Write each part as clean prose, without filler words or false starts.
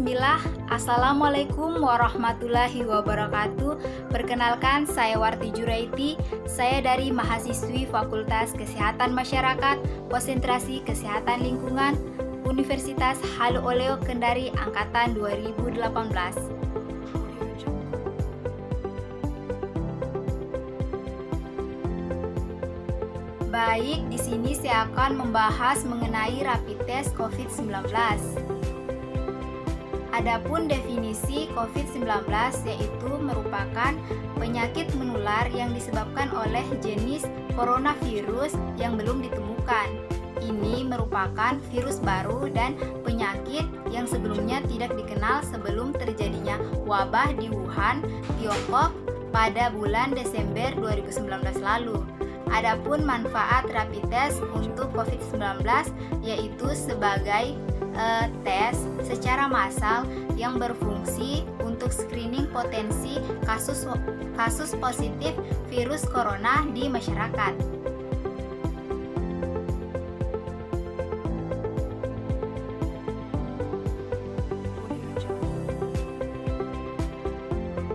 Bismillah, Assalamualaikum warahmatullahi wabarakatuh. Perkenalkan, saya Warti Juraiti. Saya dari mahasiswi Fakultas Kesehatan Masyarakat, Konsentrasi Kesehatan Lingkungan, Universitas Halu Oleo Kendari Angkatan 2018. Baik, di sini saya akan membahas mengenai rapid test COVID-19. Adapun definisi COVID-19 yaitu merupakan penyakit menular yang disebabkan oleh jenis coronavirus yang belum ditemukan. Ini merupakan virus baru dan penyakit yang sebelumnya tidak dikenal sebelum terjadinya wabah di Wuhan, Tiongkok pada bulan Desember 2019 lalu. Adapun manfaat rapid test untuk COVID-19 yaitu sebagai tes secara massal yang berfungsi untuk screening potensi kasus positif virus corona di masyarakat.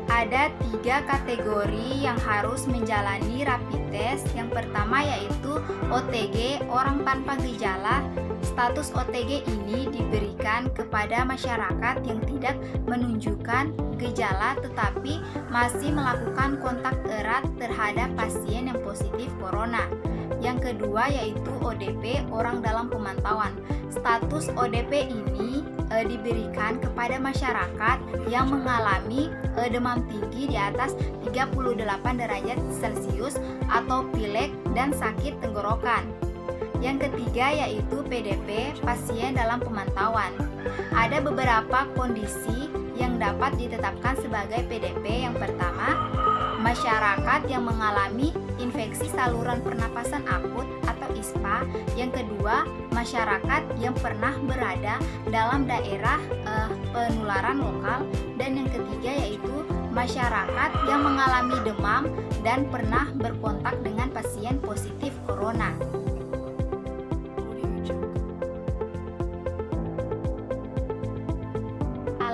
Ada 3 kategori yang harus menjalani rapid test. Yang pertama yaitu OTG, orang tanpa gejala. Status OTG ini diberikan kepada masyarakat yang tidak menunjukkan gejala tetapi masih melakukan kontak erat terhadap pasien yang positif corona. Yang kedua yaitu ODP, orang dalam pemantauan. Status ODP ini diberikan kepada masyarakat yang mengalami demam tinggi di atas 38 derajat Celcius atau pilek dan sakit tenggorokan. Yang ketiga yaitu PDP, pasien dalam pemantauan. Ada beberapa kondisi yang dapat ditetapkan sebagai PDP. Yang pertama, masyarakat yang mengalami infeksi saluran pernapasan akut atau ISPA. Yang kedua, masyarakat yang pernah berada dalam daerah penularan lokal. Dan yang ketiga yaitu masyarakat yang mengalami demam dan pernah berkontak dengan pasien positif corona.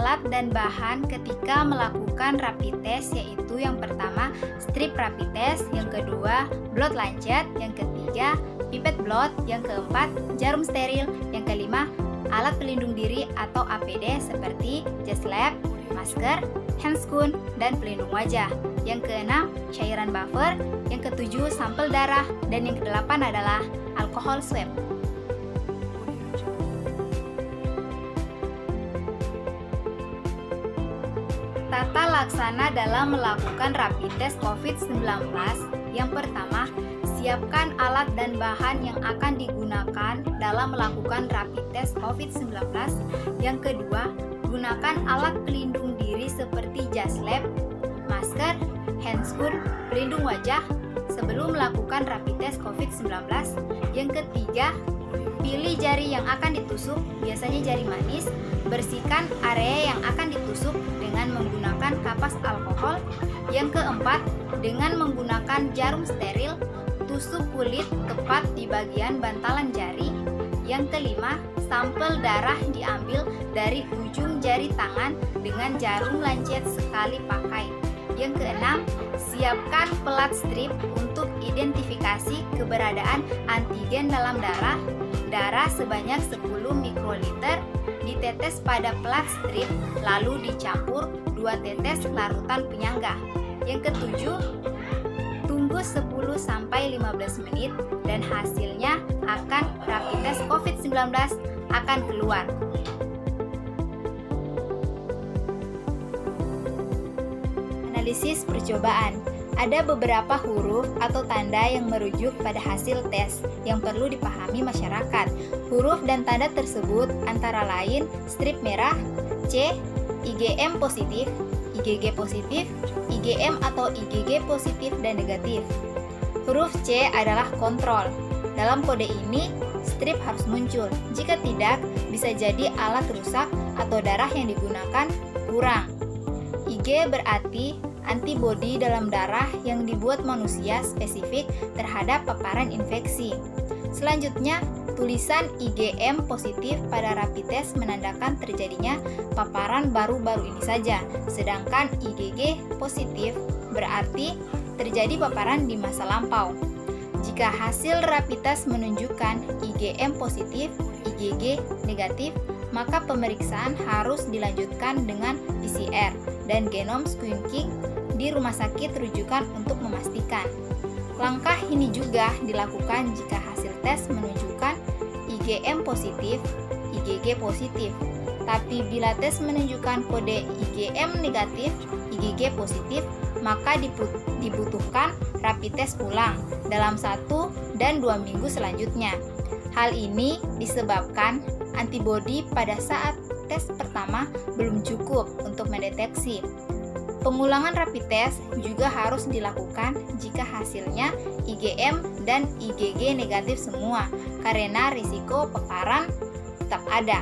Alat dan bahan ketika melakukan rapid test yaitu yang pertama strip rapid test, yang kedua blood lancet, yang ketiga pipet blood, yang keempat jarum steril, yang kelima alat pelindung diri atau APD seperti jas lab, masker, handscoon, dan pelindung wajah. Yang keenam cairan buffer, yang ketujuh sampel darah, dan yang kedelapan adalah alkohol swab. Tata laksana dalam melakukan rapid test COVID-19. Yang pertama, siapkan alat dan bahan yang akan digunakan dalam melakukan rapid test COVID-19. Yang kedua, gunakan alat pelindung diri seperti jas lab, masker, handscoon, pelindung wajah sebelum melakukan rapid test COVID-19. Yang ketiga, pilih jari yang akan ditusuk, biasanya jari manis. Bersihkan area yang akan ditusuk dengan menggunakan kapas alkohol. Yang keempat, dengan menggunakan jarum steril, tusuk kulit tepat di bagian bantalan jari. Yang kelima, sampel darah diambil dari ujung jari tangan dengan jarum lancet sekali pakai. Yang keenam, siapkan pelat strip untuk identifikasi keberadaan antigen dalam darah. Darah sebanyak 10 mikroliter ditetes pada pelat strip lalu dicampur 2 tetes larutan penyangga. Yang ketujuh, tunggu 10-15 menit dan hasilnya akan rapid test COVID-19 akan keluar. Analisis percobaan. Ada beberapa huruf atau tanda yang merujuk pada hasil tes yang perlu dipahami masyarakat. Huruf dan tanda tersebut antara lain strip merah, C, IgM positif, IgG positif, IgM atau IgG positif dan negatif. Huruf C adalah kontrol. Dalam kode ini, strip harus muncul. Jika tidak, bisa jadi alat rusak atau darah yang digunakan kurang. IG berarti antibodi dalam darah yang dibuat manusia spesifik terhadap paparan infeksi. Selanjutnya, tulisan IgM positif pada rapid test menandakan terjadinya paparan baru-baru ini saja, sedangkan IgG positif berarti terjadi paparan di masa lampau. Jika hasil rapid test menunjukkan IgM positif, IgG negatif, maka pemeriksaan harus dilanjutkan dengan PCR dan genome sequencing di rumah sakit rujukan untuk memastikan. Langkah ini juga dilakukan jika hasil tes menunjukkan IgM positif, IgG positif. Tapi bila tes menunjukkan kode IgM negatif, IgG positif, maka dibutuhkan rapid test ulang dalam 1 dan 2 minggu selanjutnya. Hal ini disebabkan antibodi pada saat tes pertama belum cukup untuk mendeteksi. Pengulangan rapid test juga harus dilakukan jika hasilnya IgM dan IgG negatif semua, karena risiko paparan tetap ada.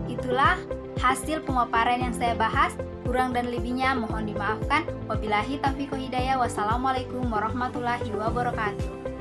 Itulah hasil pemaparan yang saya bahas. Kurang dan lebihnya mohon dimaafkan. Wabillahi taufiq wal hidayah. Wassalamualaikum warahmatullahi wabarakatuh.